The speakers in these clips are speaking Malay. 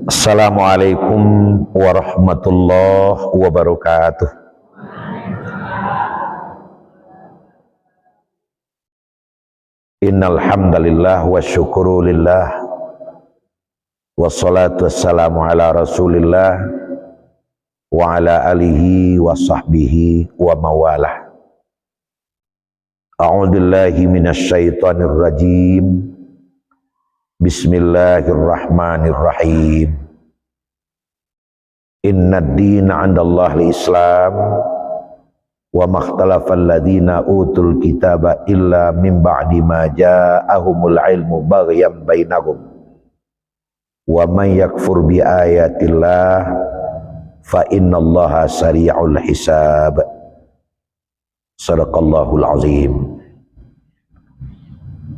Assalamualaikum warahmatullahi wabarakatuh. Innal hamdalillah wa syukru lillah wassalatu wassalamu ala Rasulillah wa ala alihi wa sahbihi wa mawalah. A'udzubillahi minasyaitonir rajim. Bismillahirrahmanirrahim. Inna ad-dina 'indallahi al-Islam wa makhtalafal ladzina utul kitaba illa min ba'di ma ja'ahumul ilmu baghyan bainahum wa man yakfur bi ayatillah fa innallaha sari'ul hisab. Shadaqallahul azim.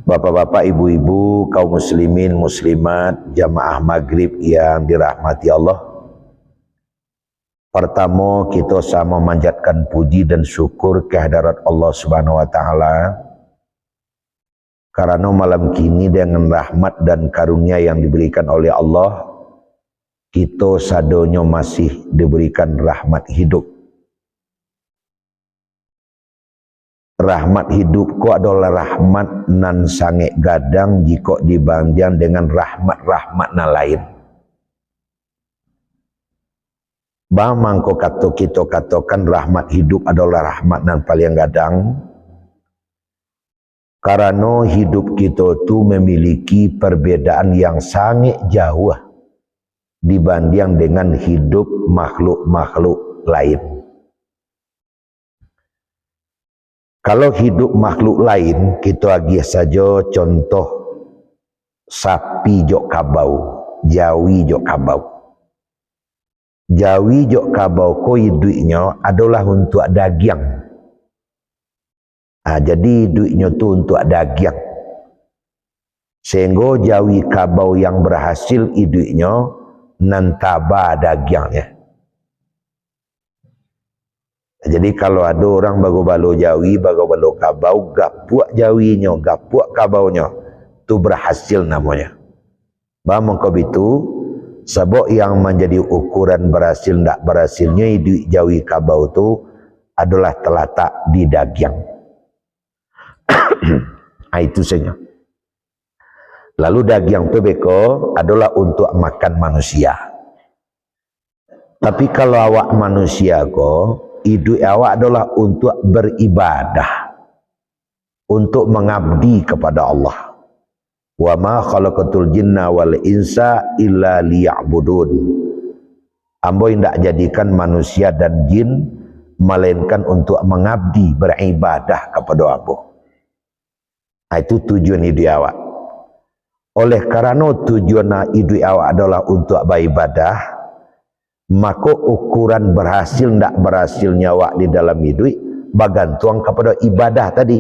Bapak-bapak, ibu-ibu, kaum muslimin, muslimat, jamaah maghrib yang dirahmati Allah. Pertama, kita sama memanjatkan puji dan syukur kehadirat Allah Subhanahu wa taala. Karena malam kini dengan rahmat dan karunia yang diberikan oleh Allah, kita sadonyo masih diberikan rahmat hidup. Rahmat hidupku adalah rahmat nan sangat gadang jika dibanding dengan rahmat-rahmat nan lain. Bamangko kita katakan rahmat hidup adalah rahmat nan paling gadang. Karena hidup kita tu memiliki perbedaan yang sangat jauh dibanding dengan hidup makhluk-makhluk lain. Kalau hidup makhluk lain, kita agih saja contoh sapi jok kabau, jawi jok kabau. Jawi jok kabau ko hidupnya adalah untuk daging. Jadi hidupnya tu untuk daging. Sehingga jawi kabau yang berhasil hidupnya nantaba dagingnya. Jadi kalau ada orang bago-balo jawi, bago-balo kabau, gapuak jawinya, gapuak kabaunya, tu berhasil namanya. Bamangko itu, sebab yang menjadi ukuran berhasil tak berhasilnya hidup jawi kabau tu adalah terletak di daging. Itu saja. Lalu daging tu beko adalah untuk makan manusia. Tapi kalau awak manusia ko, hidup awak adalah untuk beribadah, untuk mengabdi kepada Allah. Wa ma khalaqatul jinna wal insa illa liya'budun. Ambo hendak jadikan manusia dan jin melainkan untuk mengabdi, beribadah kepada ambo. Itu tujuan hidup awak. Oleh karena tujuan hidup awak adalah untuk beribadah, maka ukuran berhasil tak berhasilnya awak di dalam hidup bergantung kepada ibadah tadi.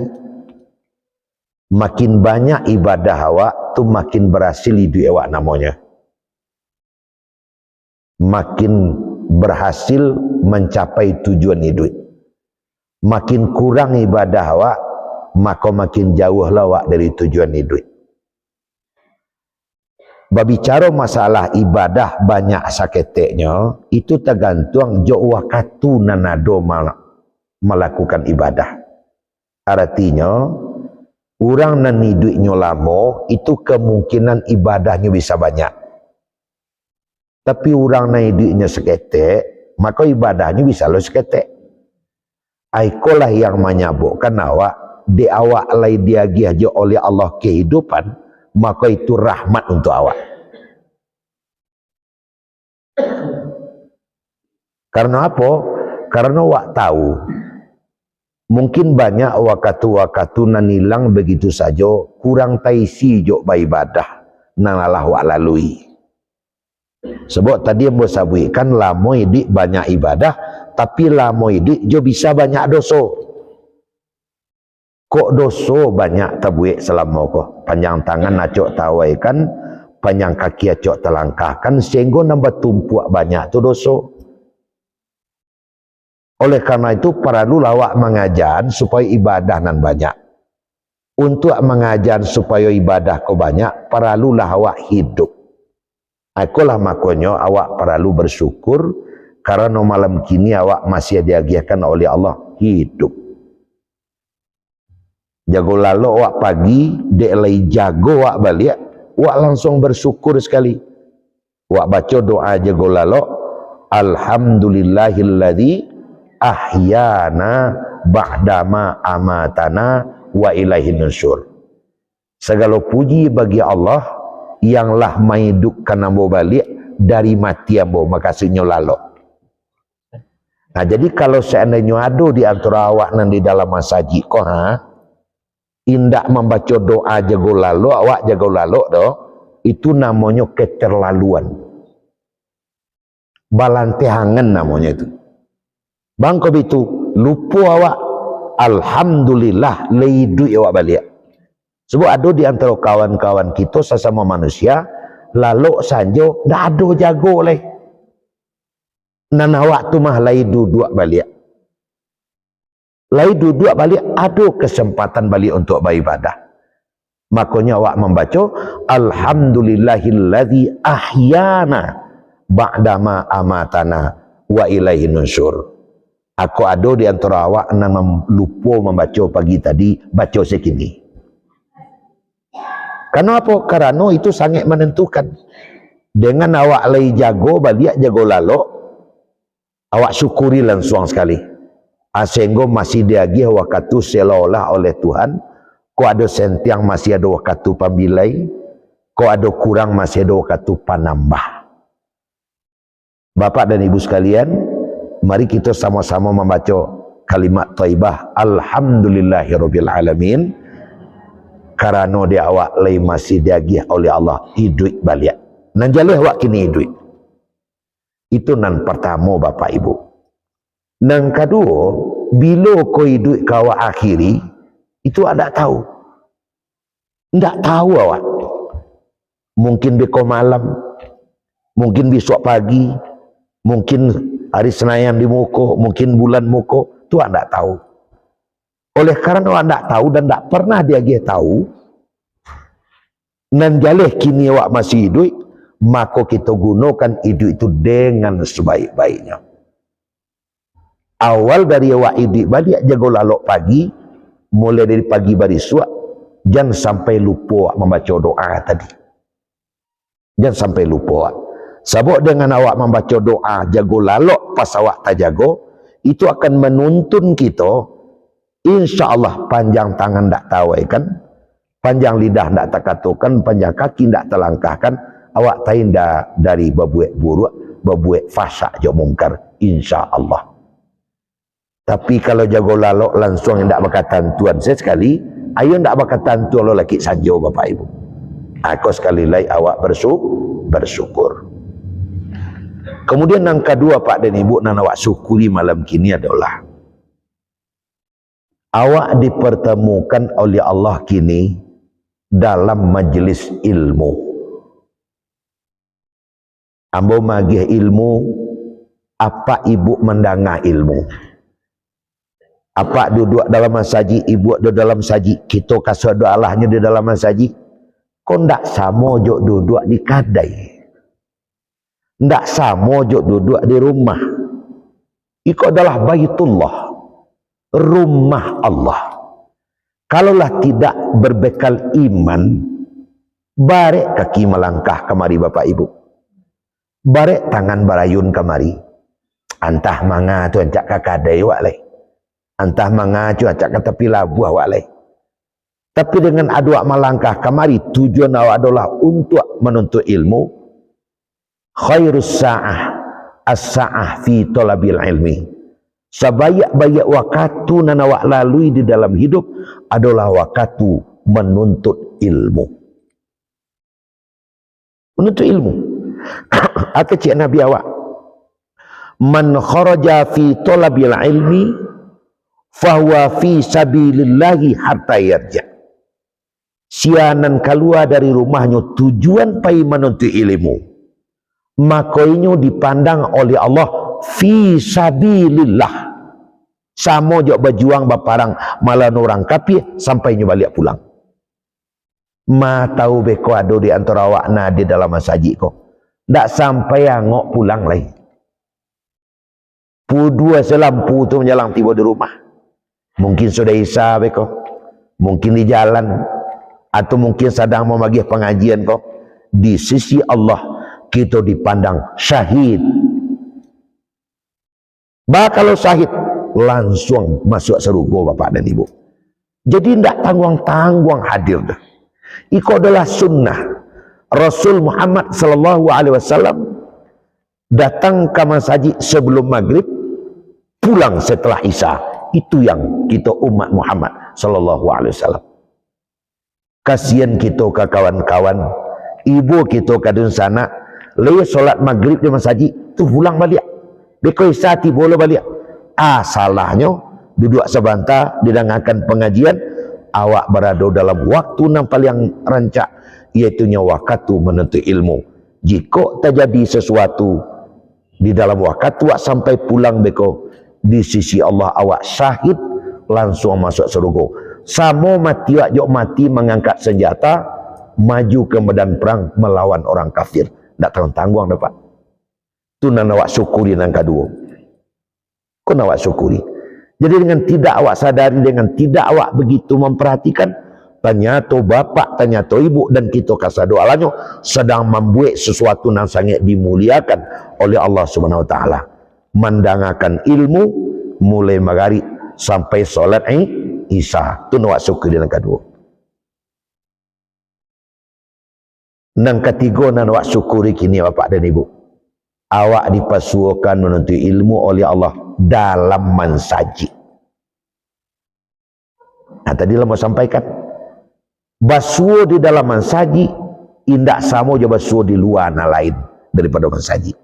Makin banyak ibadah awak tu makin berhasil hidup awak namanya. Makin berhasil mencapai tujuan hidup. Makin kurang ibadah awak, maka makin jauhlah awak dari tujuan hidup. Berbicara masalah ibadah banyak saketeknya, itu tergantung jo waktu nanado melakukan ibadah. Artinya, orang nan hidupnya lama, itu kemungkinan ibadahnya bisa banyak. Tapi orang nan hidupnya seketek, maka ibadahnya bisa lo seketek. Aikolah yang menyabukkan awak, di awak lai diagih aja oleh Allah kehidupan, maka itu rahmat untuk awak. Karena apa? Karena awak tahu mungkin banyak waktu-waktu nan hilang begitu saja, kurang taisi jok beribadah nan Allah awak lalui. Sebab tadi yang bersabuikan lama hidup banyak ibadah, tapi lama hidup jo bisa banyak dosa. Kok dosa banyak tabuik selama kok panjang tangan acok tawaikan, panjang kaki acok telangkahkan, sehingga nambah tumpuak banyak tu dosa. Oleh karena itu perlu awak mengajar supaya ibadah nan banyak. Untuk mengajar supaya ibadah kau banyak, perlulah awak hidup. Akulah makanya awak perlu bersyukur karena malam kini awak masih diagiahkan oleh Allah hidup. Jago lalu awak pagi, dek lay jago awak balik, awak langsung bersyukur sekali. Awak baca doa jago lalu, alhamdulillahilladzi ahyana ba'dama amatana wa ilaihin nusyur. Segala puji bagi Allah yang lah menghidupkan ambo balik dari mati ambo, makasihnya lalu. Nah, jadi kalau seandainya ada di antara awak nan di dalam masjid kok indak membaca doa jago lalu, awak jago lalu doh, itu namanya keterlaluan. Balantehangan namanya itu. Bangko itu lupa awak alhamdulillah leidu awak balik. Sebab ada di antara kawan-kawan kita sesama manusia lalu sanjo ndak ada jago leh. Nan awak tu mah lai duduk balik. Lai duduk balik ada kesempatan balik untuk beribadah. Makanya awak membaca alhamdulillahilladzi ahyana ba'dama amatana wa ilaihin nusyur. Aku ada di antara awak yang lupa membaca pagi tadi, baca sekini. Kenapa? Karena itu sangat menentukan. Dengan awak lai jago balik jago lalu, awak syukuri langsung sekali. Sehingga masih diagih waktu seolah-olah oleh Tuhan. Kau ada sentiang masih ada waktu pambilai. Kau ada kurang masih ada waktu panambah. Bapak dan ibu sekalian, mari kita sama-sama membaca kalimat thayyibah alhamdulillahirabbil alamin. Karena dia awak lai masih diagih oleh Allah hidup balik. Nan jalih awak kini hidup. Itu nan pertama Bapak Ibu. Nan kedua, bila kau hidup kau akhiri, itu ada tahu. Ndak tahu awak. Mungkin besok malam, mungkin besok pagi, mungkin hari Senin di muka, mungkin bulan muka, itu ndak tahu. Oleh karena ndak tahu dan ndak pernah dia tahu, nan jalih kini awak masih hidup, maka kita gunakan hidup itu dengan sebaik-baiknya. Awal dari awak hidup balik jago lalok pagi, mulai dari pagi bari suak, jangan sampai lupa membaca doa tadi. Jangan sampai lupa. Sebab dengan awak membaca doa jago lalok pas awak tak jago, itu akan menuntun kita, insya Allah panjang tangan tak tawaikan, panjang lidah tak takatukan, panjang kaki tak terlangkahkan, awak tainda dari berbuat buruk, berbuat fasyak jo mungkar, insya Allah. Tapi kalau jago lalok langsung yang tak berkatan Tuhan saya sekali, ayo tak berkatan Tuhan lo laki saja Bapak Ibu. Aku sekali lagi awak bersyukur. Kemudian yang kedua Pak dan Ibu, yang awak syukuri malam kini adalah awak dipertemukan oleh Allah kini dalam majlis ilmu. Ambo magih ilmu, apa ibu mendengar ilmu? Apa duduk dalam masjid, ibu duduk dalam masjid, kita kasih doa Allahnya di dalam masjid. Kau ndak sama jok duduk di kadai. Ndak sama jok duduk di rumah. Itu adalah baitullah, rumah Allah. Kalaulah tidak berbekal iman, barek kaki melangkah kemari Bapak Ibu. Barek tangan barayun kemari. Antah manga tu ancak kakadai wak leh. Antah manga tu ancak kata pila buah wak leh. Tapi dengan adua melangkah kemari, tujuan awak adalah untuk menuntut ilmu. Khairus sa'ah as-sa'ah fi talabil ilmi. Sebaik-baik waktu yang awak lalui di dalam hidup adalah waktu menuntut ilmu. Menuntut ilmu. Apa cik Nabi awak? Man kharaja fi talabil ilmi fahuwa fi sabilillahi hatta yarja. Sianan keluar dari rumahnya tujuan pai menuntut ilmu, makanya dipandang oleh Allah fi sabilillah. Sama jok berjuang baparang malah orang kafir sampai balik pulang. Ma tahu beko ada di antara awak na di dalam masjid ko. Tak sampai angok pulang lagi. Dua selampu tu menjalang tiba di rumah. Mungkin sudah isya beko. Mungkin di jalan. Atau mungkin sedang memagih pengajian kau. Di sisi Allah kita dipandang syahid. Kalau syahid langsung masuk surga bapak dan ibu. Jadi tidak tanggung-tanggung hadir dah. Itu adalah sunnah Rasul Muhammad sallallahu alaihi wasallam datang ke masjid sebelum maghrib, pulang setelah isya. Itu yang kita umat Muhammad sallallahu alaihi wasallam. Kasihan kita ke kawan-kawan, ibu kita ke dun sana, leh solat maghrib di masjid, tu pulang balik. Beko isya ti boleh balik. Salahnya duduk sebentar didengarkan pengajian, awak berada dalam waktu nampal yang rancak, iaitu waktu menuntut ilmu. Jika terjadi sesuatu di dalam waktu awak sampai pulang beko, di sisi Allah awak syahid, langsung masuk surga. Sama mati awak jok mati mengangkat senjata, maju ke medan perang melawan orang kafir. Tak tanggung-tanggung dapat. Itu nak awak syukuri yang kedua. Kau nak awak syukuri. Jadi dengan tidak awak sadari, dengan tidak awak begitu memperhatikan, ternyata bapak, ternyata ibu dan kita kasar doalanya sedang membuat sesuatu yang sangat dimuliakan oleh Allah Subhanahu Wa Taala. Mendengarkan ilmu mulai maghrib sampai solat isya. Itu nak awak syukuri yang kedua. Yang ketiga nak awak syukuri kini bapak dan ibu. Awak dipasukan menuntut ilmu oleh Allah dalam mansajid. Nah, tadi lah mau sampaikan, basuh di dalam mansajid indak sama je basuh di luar lain daripada mansajid.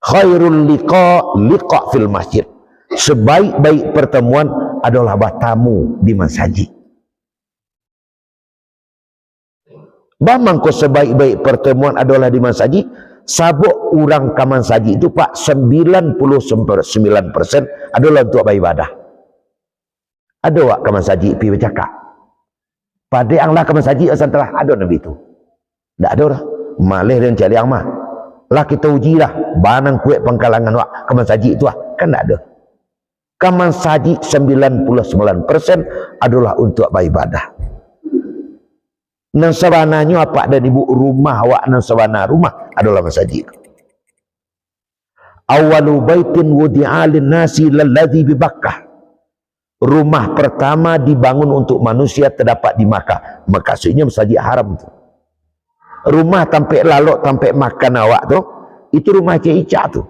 Khairul liqa fil masjid. Sebaik-baik pertemuan adalah bertamu di mansajid. Bamangko sebaik-baik pertemuan adalah di masjid. Sabuk orang ke masjid itu pak 99% adalah untuk beribadah. Ada wak ke masjid pergi bercakap. Pada yang lah ke masjid asal telah ada Nabi itu. Tak ada lah. Malih dan cari yang mah. Lah kita uji lah. Banang kuat pengkalangan wak ke masjid itu lah. Kan tak ada. Ke masjid 99% adalah untuk beribadah. Nang sabananya apa dan ibu rumah awak nang sabana rumah adalah masjid. Awalu baitin wudi'a lin-nasi lalladzi bi Bakkah. Rumah pertama dibangun untuk manusia terdapat di Makkah. Maksudnya masjid haram tu. Rumah tampak lalok tampak makan awak tu, itu rumah Cik Ica tu.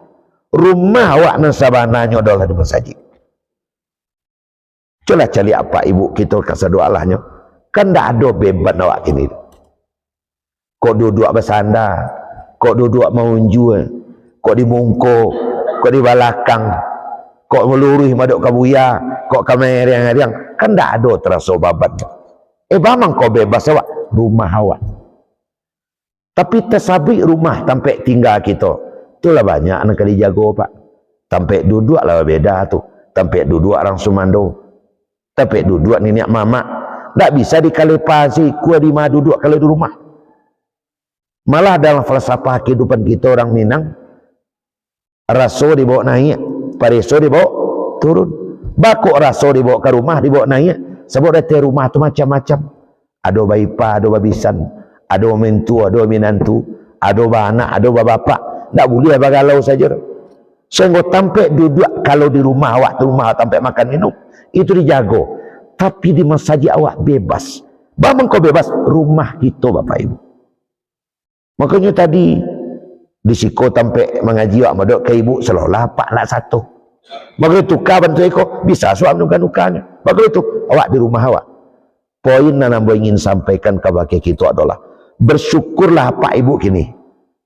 Rumah awak nang sabananya adalah di masjid. Coba cari apa ibu kita kasih doa lahnya. Kan tak ada beban awak kini. Kok duduk bersandar, kok duduk mengunjur, kok di mungkuk, kok di balakang, kok meluruh maduk kabuya, kok kameriang-eriang. Kan tak ada terasa babat. Bamang kau bebas awak, rumah awak. Tapi tersabik rumah tampak tinggal kita. Itulah banyak anak kali jago pak. Tampak duduk lah beda tu. Tampak duduk orang Sumando. Tampak duduk nenek mama. Tak bisa dikalepasi kuah di mana duduk kalau di rumah. Malah dalam falsafah kehidupan kita orang Minang, raso dibawa naik, pareso dibawa turun. Bakok raso dibawa ke rumah, dibawa naik. Sebab dari rumah tu macam-macam. Ada baipa, ada babisan, ada mentu, ada minantu, ada anak, ada bapak. Tak boleh bagalau saja. Sehingga tampak duduk kalau di rumah awak, tu rumah tampak makan minum. Itu dijago. Tapi di masjid awak bebas. Bagaimana kau bebas? Rumah kita bapak ibu. Makanya tadi di siko tampak mengaji awak madok ke ibu selalu lapak nak satu. Bagaimana tukar bantu eko bisa suam nuka-nukanya. Bagaimana itu awak di rumah awak. Poin yang nambah ingin sampaikan kepada kita adalah bersyukurlah pak ibu kini.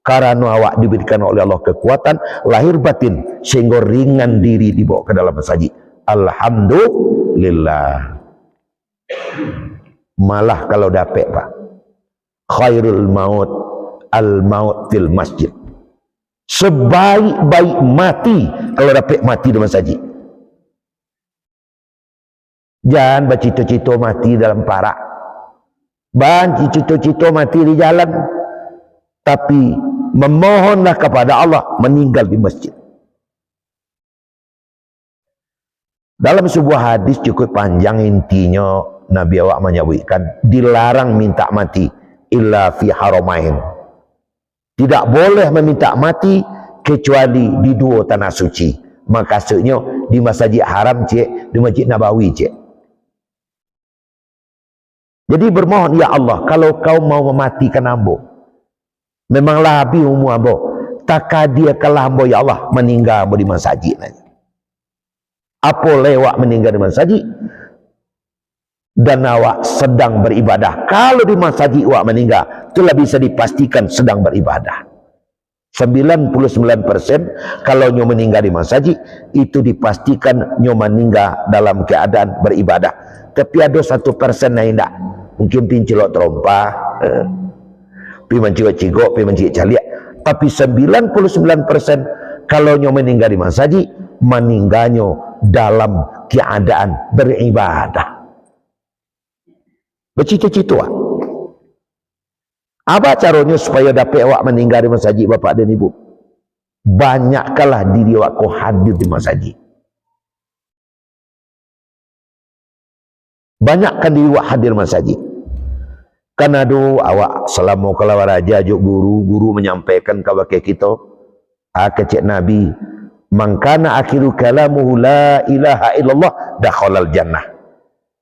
Karena awak diberikan oleh Allah kekuatan lahir batin sehingga ringan diri dibawa ke dalam masjid. Alhamdulillah. Malah kalau dapat pak, khairul maut al maut fil masjid. Sebaik-baik mati kalau dapat mati di masjid. Jangan bercita-cita mati dalam parak. Jangan cita-cita mati di jalan. tapi memohonlah kepada Allah meninggal di masjid. Dalam sebuah hadis cukup panjang, intinya Nabi awak menyebutkan dilarang minta mati illa fi haramain. Tidak boleh meminta mati kecuali di dua tanah suci. Maksudnya di Masjid Haram cik, di Masjid Nabawi cik. Jadi bermohon, ya Allah, kalau kau mau mematikan ambo, memanglah habis umur ambo, takkan dia kalah ambo, ya Allah, meninggal ambo di masjid. Apa lewat meninggal di masjid dan awak sedang beribadah? Kalau di masjid awak meninggal, itulah bisa dipastikan sedang beribadah. 99% kalau nyo meninggal di masjid itu dipastikan nyo meninggal dalam keadaan beribadah. Tapi ada 1% yang tidak, mungkin pincelok trompa, pi mencigok-cigok, pi mencigok caliak. Tapi 99% kalau nyo meninggal di masjid, meninggalnya dalam keadaan beribadah. Bercita-cita. Apa caranya supaya dapat awak meninggal di masjid, bapak dan ibu? Banyakkanlah diri awak kau hadir di masjid. Banyakkan diri awak hadir di masjid. Karena awak selama kalau raja juk guru menyampaikan kepada kita, kecik Nabi, mangkana akhiru kalamuhu la ilaha illallah dakhalal jannah.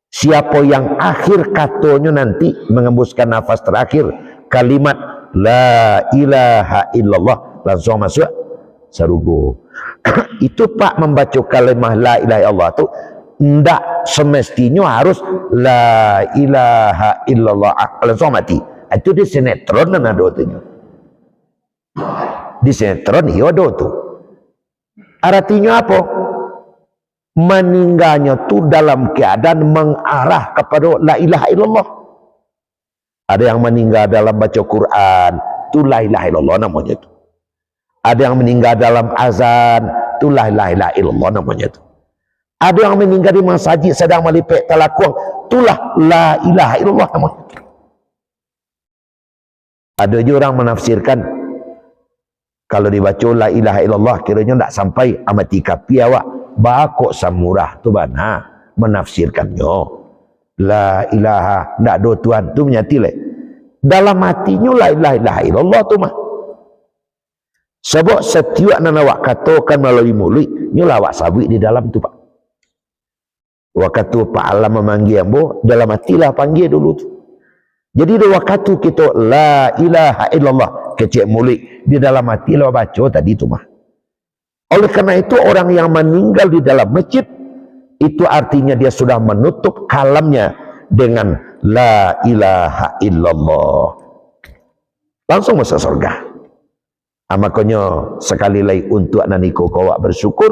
Siapa yang akhir katanya nanti mengembuskan nafas terakhir kalimat la ilaha illallah, langsung masuk surga. Itu Pak, membaca kalimat la ilaha illallah itu tidak semestinya harus la ilaha illallah langsung mati. Itu di sinetron dan ada itu. Di sinetron iya ada itu. Artinya apa? Meninggalnya itu dalam keadaan mengarah kepada la ilaha illallah. Ada yang meninggal dalam baca Quran, itu la ilaha illallah namanya itu. Ada yang meninggal dalam azan, itu la ilaha illallah namanya itu. Ada yang meninggal di masjid sedang melipik talakuang, itulah la ilaha illallah namanya itu. Ada juga orang menafsirkan kalau dibaca la ilaha illallah kiranya tidak sampai amati kapi awak bakok samurah tu bana menafsirkannya la ilaha tidak ada Tuhan tu menyati le dalam hatinya la ilaha illallah tu mah. Sebab setiap yang awak katakan melalui mulut nyolah awak sabit di dalam tu Pak. Waktu Pak Alam memanggil ambo dalam hatilah panggil dulu tu. Jadi dia waktu kita la ilaha illallah kecik mulut di dalam hati lah baca tadi tu mah. Oleh karena itu orang yang meninggal di dalam masjid itu artinya dia sudah menutup kalamnya dengan la ilaha illallah, langsung masuk surga. Makanya sekali lagi untuk naniko awak bersyukur,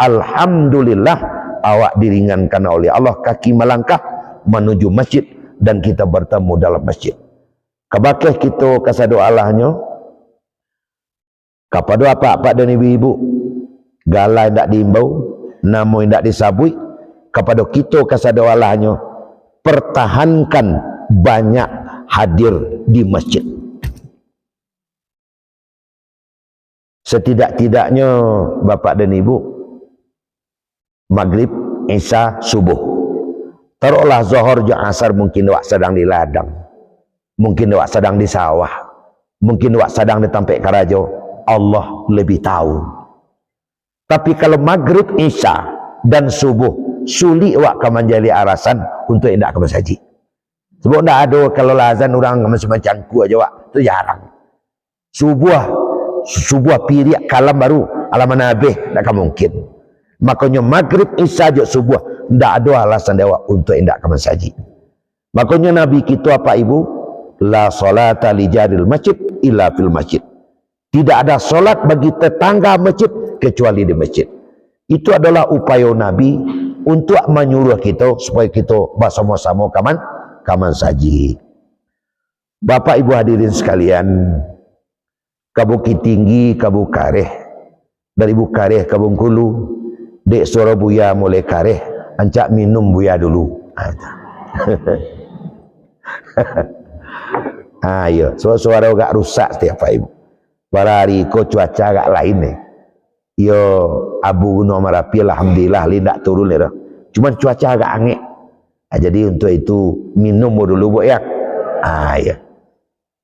alhamdulillah awak diringankan oleh Allah kaki melangkah menuju masjid dan kita bertemu dalam masjid. Kebakih kita kasih doa Allahnya kepada apa-apa dan ibu-ibu galai tidak diimbau, namun tidak disabui, kepada kita kasih doa Allahnya pertahankan banyak hadir di masjid. Setidak-tidaknya bapak dan ibu maghrib, isya, subuh, taruhlah zuhur dan asar mungkin awak sedang di ladang, mungkin awak sedang di sawah, mungkin awak sedang di tampek karajo, Allah lebih tahu. Tapi kalau maghrib, isya dan subuh sulit awak akan menjadi alasan untuk tidak ke masjid. Sebab tidak ada kalau azan orang macam-macam ku aja awak, itu jarang. Subuh piriak kalam baru alaman nabih tak mungkin. Makanya maghrib, isya dan subuh tidak ada alasan awak untuk tidak ke masjid. Makanya Nabi kita apa ibu? La salata li jaril masjid illa fil masjid. Tidak ada solat bagi tetangga masjid kecuali di masjid. Itu adalah upaya Nabi untuk menyuruh kita supaya kita bersama-sama kaman saji. Bapak ibu hadirin sekalian, ke Bukit Tinggi, ke Bukareh, dari Bukareh ke Bengkulu, dek suara buya mulai kareh, ancak minum buya dulu. Ya, suara agak rusak setiap ibu. Barari ko cuaca agak lain nih. Yo Abu Gunung Merapi alhamdulillah lindak turun ya. Cuman cuaca agak aneh. Jadi untuk itu minum dulu Bu ya. Ya.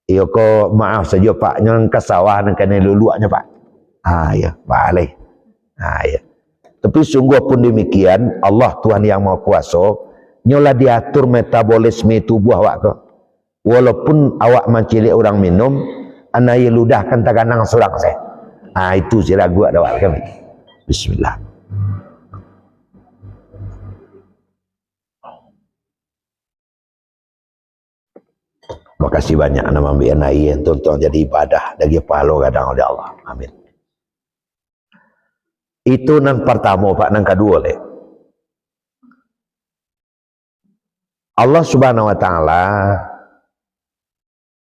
Yo ko maaf saja Pak, nyang ke sawah nang kene luluaknya Pak. Ya, boleh. Ya. Tapi sungguh pun demikian, Allah Tuhan yang Maha Kuasa nyola diatur metabolisme tubuh awak ke. Walaupun awak mencilik orang minum, anai ludahkan taganang surang saya. Itu si ragu ada awak kami. Bismillah. Makasih banyak nama ambil anai yang tonton jadi ibadah dari pahala kadang oleh Allah. Amin. Itu nang pertama Pak, nang kedua le. Allah Subhanahu wa taala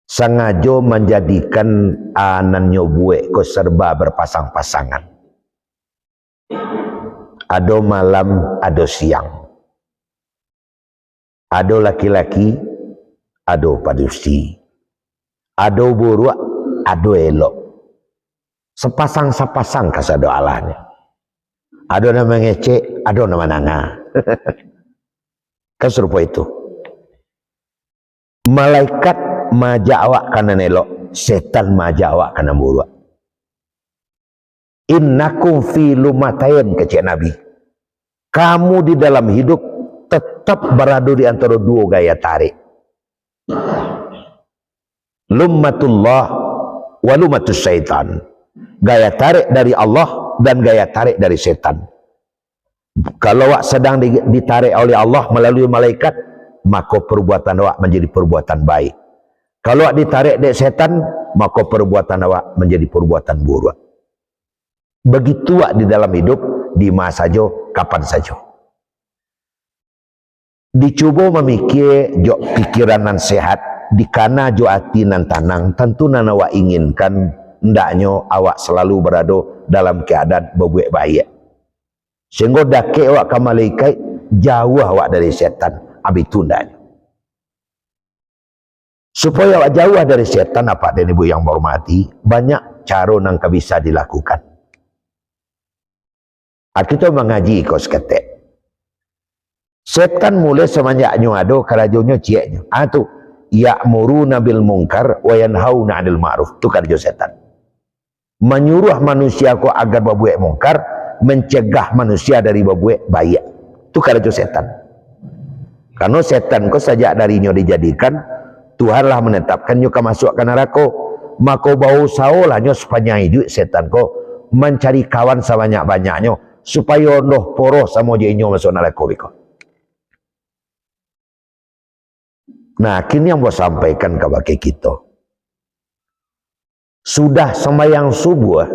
sengaja menjadikan anannya buek ko serba berpasang-pasangan. Ada malam, ada siang. Ada laki-laki, ada padusi. Ada buruk, ada elok. Sepasang-sepasang kasado Allahnya. Ada nama ngecek, ada nama nanga. Kan serupa itu. Malaikat maja awak kana nelok, setan maja awak kana buruk. Innakum fi lumatain, kecek Nabi. Kamu di dalam hidup tetap berada di antara dua gaya tarik. Lummatullah wa lummatus syaitan. Gaya tarik dari Allah dan gaya tarik dari setan. Kalau awak sedang ditarik oleh Allah melalui malaikat, maka perbuatan awak menjadi perbuatan baik. Kalau awak ditarik dari setan, maka perbuatan awak menjadi perbuatan buruk. Begitu awak di dalam hidup, di masa saja, kapan saja. Dicoba memikir jok pikiran nan sehat, dikana jo hati nan tanang, tentu nan awak inginkan hendaknya awak selalu berada dalam keadaan berbuat baik. Sehingga dake awak ke malaikat, jauh awak dari setan. Habis itu hendaknya. Supaya awak jauh dari setan, apa dan ibu yang berhormati, banyak cara yang bisa dilakukan. Kita mengaji kau seketek. Setan mulai semenjaknya ada kerajonnya cieknya. Itu ya'muruna bil munkar wa yanhauna 'anil ma'ruf. Itu kerja setan. Menyuruh manusia ko agar berbuat mungkar, mencegah manusia dari berbuat baik. Itu kerja setan. Karena setan ko sejak darinya dijadikan, Tuhanlah menetapkannya ke masuk ke neraka. Maka bau saolahnya sepanjang hidup setan ko mencari kawan sebanyak-banyaknya supaya ndoh poroh sama dia masuk neraka biko. Nah, kini yang mau sampaikan kepada kita. Sudah sembahyang subuh,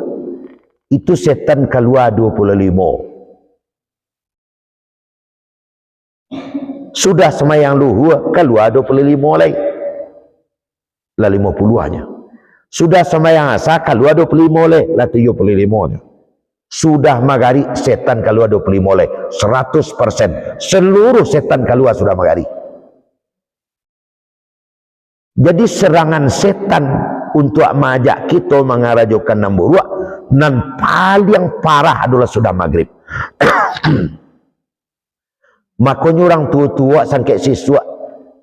itu setan keluar 25. Sudah sembahyang luhur, keluar 25 lagi. Lah 50-nya. Sudah sembahyang asar, keluar 25 lagi. Lah 75-nya. Sudah maghrib, setan keluar 25 lagi. 100%. Seluruh setan keluar sudah maghrib. Jadi serangan setan untuk mengajak kita mengarajukan namburuk dan paling parah adalah sudah maghrib. Makanya orang tua-tua sangkit siswa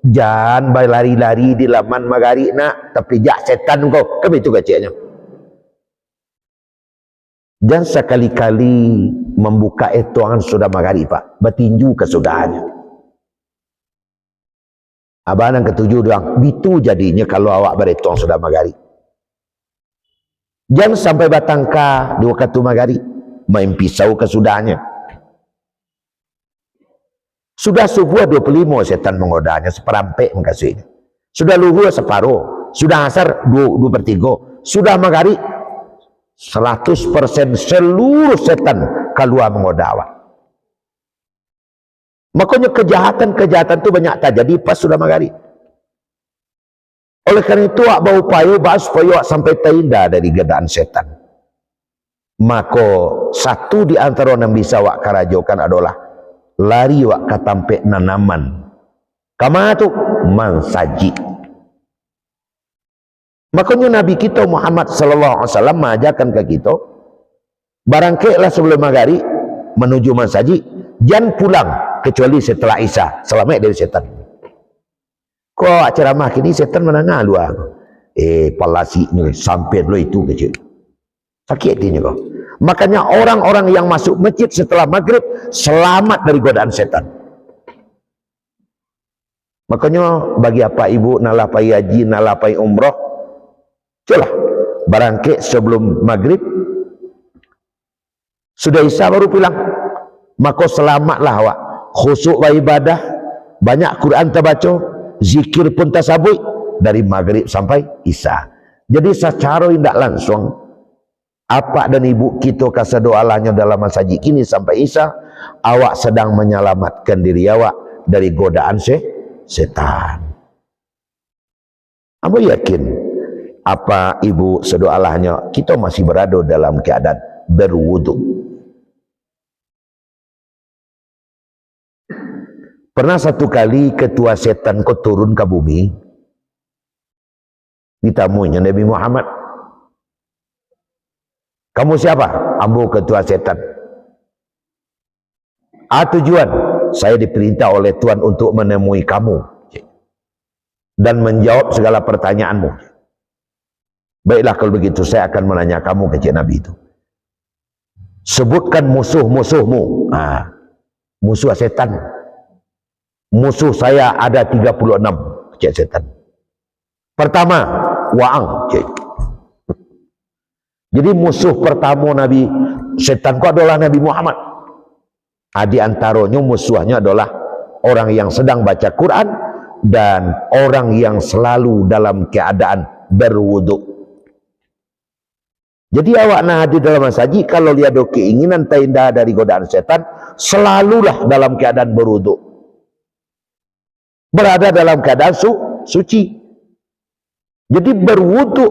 jangan berlari-lari di laman maghrib nak, tapi jak setan kau kan itu kecilnya. Jangan sekali-kali membuka etuangan sudah maghrib Pak, bertinju kesudahannya. Abang yang ketujuh doang, itu jadinya kalau awak beretong sudah maghrib. Jangan sampai batangka di waktu maghrib, main pisau kesudahnya. Sudah subuh 25 setan menggodanya, seperampek mengkasihnya. Sudah luhur separuh, sudah asar 2/3, sudah maghrib 100% seluruh setan keluar menggoda awak. Makanya kejahatan-kejahatan itu banyak terjadi pas sudah maghrib. Oleh karena itu awak berupaya supaya awak sampai terhindar dari godaan setan. Maka satu di antara yang bisa awak kerajokan adalah lari awak ke tampek nanaman. Kama tu mansaji. Makanya Nabi kita Muhammad sallallahu alaihi wasallam mengajarkan ke kita, barangkailah sebelum maghrib menuju masjid, jangan pulang kecuali setelah Isya, selamat dari setan. Kok ceramah kini setan menangah luar. Palasi ni sampai lo itu kecil. Sakit hatinya kau. Makanya orang-orang yang masuk masjid setelah maghrib selamat dari godaan setan. Makanya bagi apa ibu nalah pai haji, nalah pai umrah, cobalah barangkali sebelum maghrib sudah Isya baru pulang, maka selamatlah awak, khusyuk ibadah, banyak Quran terbaca, zikir pun tasabui dari maghrib sampai Isya. Jadi secara tidak langsung apa dan ibu kita kasih doalahnya dalam masjid ini sampai Isya, awak sedang menyelamatkan diri awak dari godaan setan. Aku yakin apa ibu sedoalahnya kita masih berada dalam keadaan berwudu. Pernah satu kali ketua setan kau turun ke bumi, ditamuinya Nabi Muhammad. Kamu siapa? Ambo ketua setan. Tujuan saya diperintah oleh Tuhan untuk menemui kamu dan menjawab segala pertanyaanmu. Baiklah kalau begitu saya akan menanya kamu kecil Nabi itu. Sebutkan musuh-musuhmu. Musuh setan. Musuh saya ada 36 kecil setan. Pertama, Waang. Jadi musuh pertama Nabi setan ku adalah Nabi Muhammad. Di antaranya musuhnya adalah orang yang sedang baca Quran dan orang yang selalu dalam keadaan berwudu. Jadi awak nak hadir dalam masjid, kalau dia ada keinginan terhindar dari godaan setan, selalulah dalam keadaan berwudu, berada dalam keadaan suci. Jadi berwudu,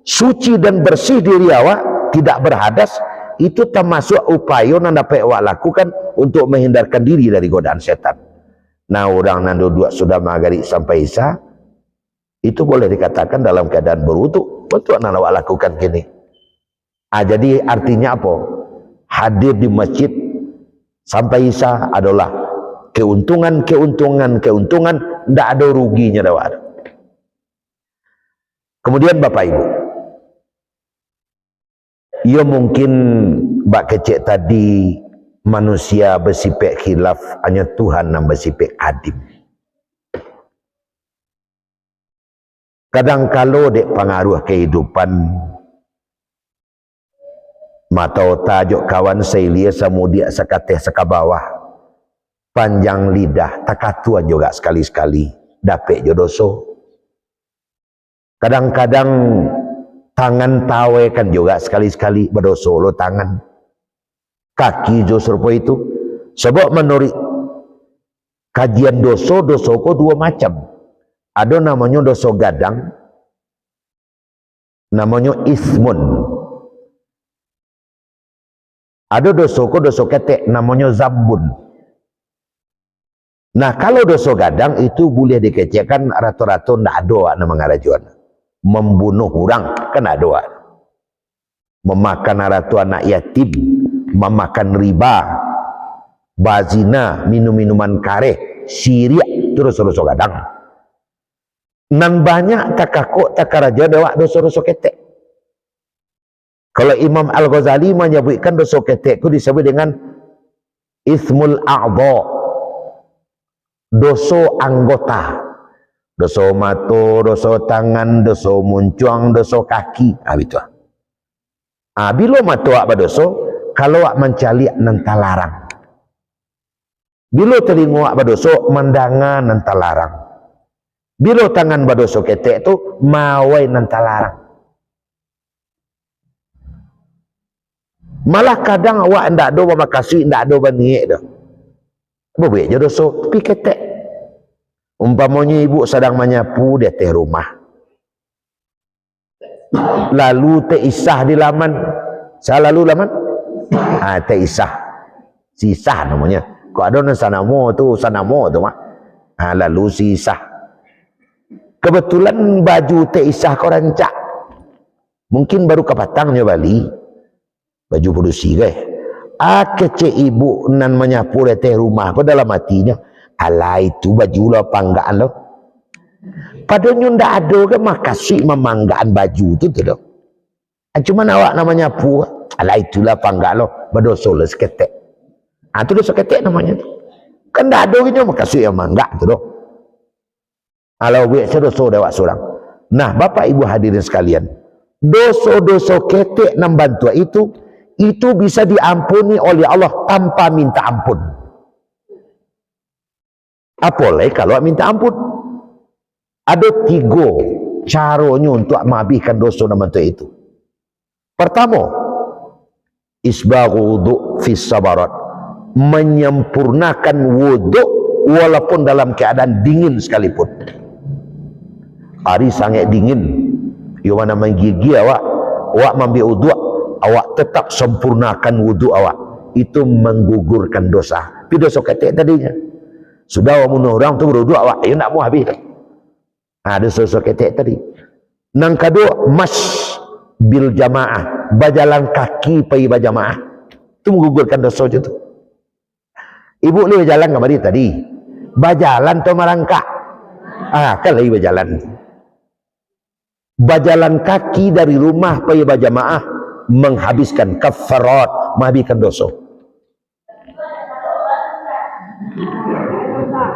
suci dan bersih diri awak, tidak berhadas, itu termasuk upaya yang dapat awak lakukan untuk menghindarkan diri dari godaan setan. Nah, orang yang duduk sudah maghrib sampai Isya, itu boleh dikatakan dalam keadaan berwudu. Betul yang awak lakukan gini. Jadi artinya apa? Hadir di masjid sampai Isya adalah keuntungan, tidak ada ruginya awak. Kemudian Bapak Ibu, ya mungkin bak kecek tadi manusia bersifat khilaf, hanya Tuhan yang bersifat adim. Kadang-kala dek pengaruh kehidupan mata tajuk kawan saya semudia sekateh sekabawah panjang lidah takatuan juga sekali-sekali dapat jodoso. Kadang-kadang tangan tawe kan juga sekali-sekali berdosa lo tangan, kaki justru itu. Sebab menurut kajian dosa kok dua macam. Ada namanya dosa gadang, namanya ismun. Ada dosa ketek, namanya zambun. Nah, kalau dosa gadang itu boleh dikecekkan rata-rata tidak ada nama ngarajuan. Membunuh orang kan ada, memakan harta anak yatim, memakan riba, bazina, minum-minuman kareh, syirik, terus gadang. Nan banyak takakok takaraja dewa dosa-dosa ketek. Kalau Imam Al-Ghazali menyebutkan dosa ketek itu disebut dengan ismul a'dha, dosa anggota. Dosa mata, dosa tangan, dosa muncuang, dosa kaki. Itu. Bila mata awak berdosa, kalau awak mencali nanti larang. Bila telinga awak berdosa, mendangan nanti larang. Bila tangan berdosa ketek tu, mawai nanti larang. Malah kadang awak tidak ada bermakasih, tidak ada berniat dah. Boleh je dosa, tapi ketek. Umpamanya ibu sedang menyapu di atas rumah, lalu teisah di laman. Saya lalu laman, teisah, sisah namanya. Kok ada sanamo tu mah. Lalu sisah. Kebetulan baju teh isah kau rancak. Mungkin baru kepatangnya Bali. Baju produksi ke. Kece ibu nan menyapu teh rumah kau dalam hatinya. Alah itu baju lo panggaan lo. Padahal ndak ada ke makasih memanggaan baju tu tu dok. Cuma awak namanya pu. Alah itulah panggaan lo. Berdosa lo seketek. Itu dosa ketek namanya tu. Kan ndak ada gitu makasih yang mangga tu dok. Kalau gue sedoso dewak seorang. Nah, Bapak Ibu hadirin sekalian, dosa-dosa ketek nan bantua itu bisa diampuni oleh Allah tanpa minta ampun. Apalagi kalau minta ampun. Ada 3 caranya untuk menghabiskan dosa nan bantua itu. Pertama, isbaghu wudu fi sabarat, menyempurnakan wudu walaupun dalam keadaan dingin sekalipun. Hari sangat dingin, you mana menggigi awak ambil wudu, awak tetap sempurnakan wudu awak. Itu menggugurkan dosa. Tapi dosa ketek tadinya. Sudah awak bunuh orang tu berwudu awak, you nak mau habis tak? Dosa ketek tadi. Nang kedua, mas bil jamaah, berjalan kaki pergi berjamaah. Itu menggugurkan dosa je tu. Ibu ni berjalan ke tadi? Berjalan tu merangkak. Kan lagi berjalan. Berjalan kaki dari rumah pergi berjamaah menghabiskan kafarat, menghabiskan dosa.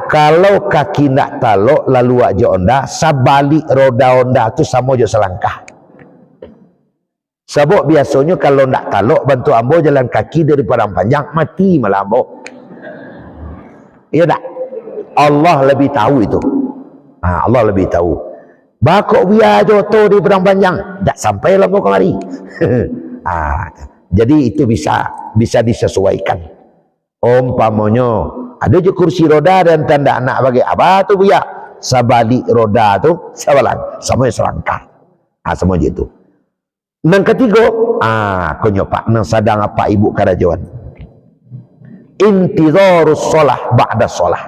Kalau kaki nak talok lalu aja onda, sabalik roda onda tu sama je selangkah. Sebab biasanya kalau nak talok bantu ambo jalan kaki dari padang panjang, mati malah ambo. Iya tak? Allah lebih tahu itu. Allah lebih tahu. Bakok biar joto di padang panjang, tak sampai lah kemari. Jadi itu bisa disesuaikan. Umpamanya ada je kursi roda dan tanda anak bagi apa tu biar sabalik roda tu sabalan sama selangkah. Sama je tu. Yang ketiga, kau nyopak nang sadang apa ibu kerajaan. Intizarus solah ba'da solah,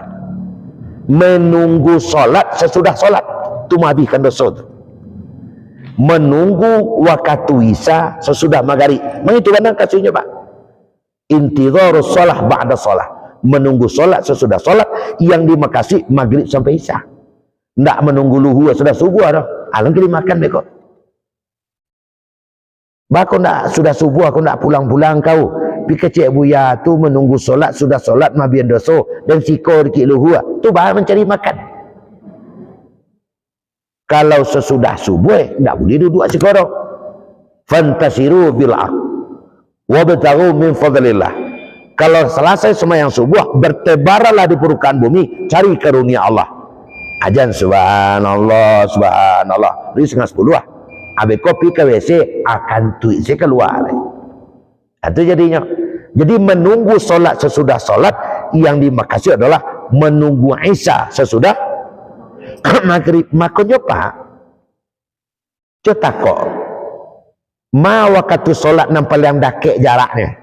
menunggu solat sesudah solat tu menghabiskan dosa tu. Menunggu waktu isya sesudah maghrib, itu mana kasihnya Pak? Intizarus solah ba'da solah, menunggu solat sesudah solat yang dimakasih maghrib sampai isya. Ndak menunggu luhur sudah subuh dah. Alang kali makan bekok. Bako ndak sudah subuh aku ndak pulang-pulang kau. Pi kecik buya tu menunggu solat sudah solat mabian dosa dan siko dikit luhur tu bahan mencari makan. Kalau sesudah subuh ndak boleh duduk sekorang. Fantasiru bil ard wabtaghu min fadlillah. Kalau selesai sembahyang subuh, bertebarlah di permukaan bumi cari karunia Allah. Ajan subhanallah subhanallah. Ini setengah 10 lah. Habis kopi ke WC akan tuik saya keluar. Itu jadinya. Jadi menunggu solat sesudah solat yang dimaksud adalah menunggu isya sesudah maghrib. Makanya Pak, cetak kok ma waktu solat nampak yang dakik jaraknya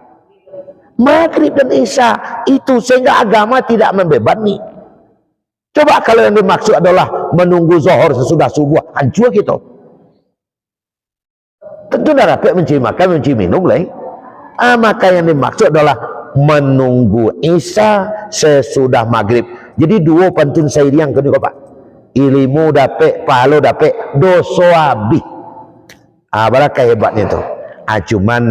maghrib dan isya itu, sehingga agama tidak membebani. Coba kalau yang dimaksud adalah menunggu zuhur sesudah subuh, hancur kita. Tentu dah dapat mencari makan, mencari minum lain. Maka yang dimaksud adalah menunggu isya sesudah maghrib. Jadi 2 pantun syair yang kedua Pak. Ilmu dapat, pahala dapat, dosa habis. Barakah hebatnya tu. Cuman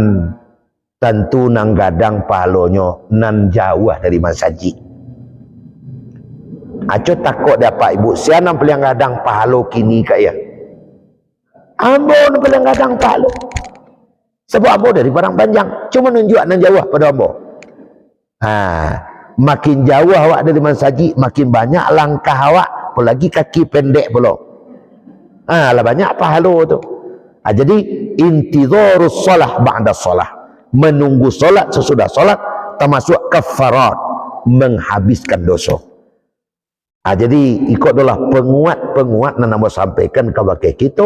tentu nang gadang pahalanya nan jauh dari masjid. Aco takut dapat ibu siapa nang paling gadang pahala kini kak ya. Ambo nang paling gadang pahala. Sebab ambo dari barang panjang, cuma nunjuk nan jauh pada ambo. Makin jauh awak dari masjid, makin banyak langkah awak, apalagi kaki pendek pula. Lah banyak pahala tu. Jadi intizarus solah ba'da solah, menunggu solat sesudah solat termasuk kafarat, menghabiskan dosa. Jadi ikut adalah penguat yang nama sampaikan kepada kita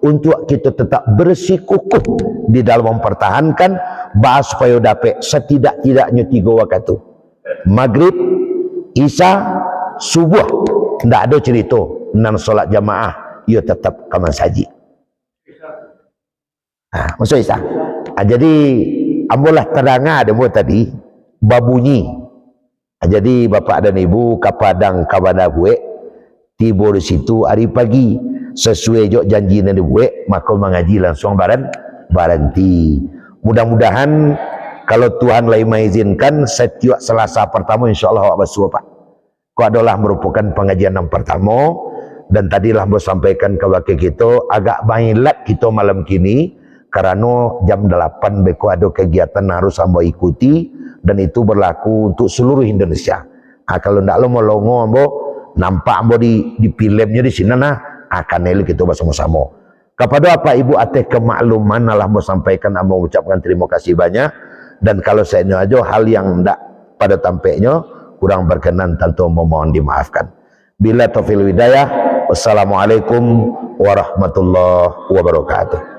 untuk kita tetap bersikukuh di dalam mempertahankan bahas supaya dapat setidak-tidaknya 3 waktu. Maghrib, isya, subuh, tidak ada cerita. nan solat jamaah ia tetap kaman saji. Masuk Isa. Jadi ambolah teranga demo tadi babunyi. Jadi bapak dan ibu kapadang kapada buek tiba di situ hari pagi sesuai jok janji nan buek maka mengaji langsung baranti. Mudah-mudahan kalau Tuhan lain mengizinkan setiap Selasa pertama insyaallah awak basuh Pak. Kau adalah merupakan pengajian yang pertama dan tadilah bos sampaikan ke wakil kita agak bailat kita malam kini karena jam 8 beko ada kegiatan harus ambo ikuti dan itu berlaku untuk seluruh Indonesia. Kalau ndak lo mau longo ambo nampak ambo di filmnya di sini nah akan nelu kita bersama-sama. Kepada apa ibu ateh kemakluman Allah mau sampaikan ambo ucapkan terima kasih banyak dan kalau saya aja hal yang ndak pada tampaknya kurang berkenan tentu memohon dimaafkan. Bila taufiq hidayah, wassalamualaikum warahmatullahi wabarakatuh.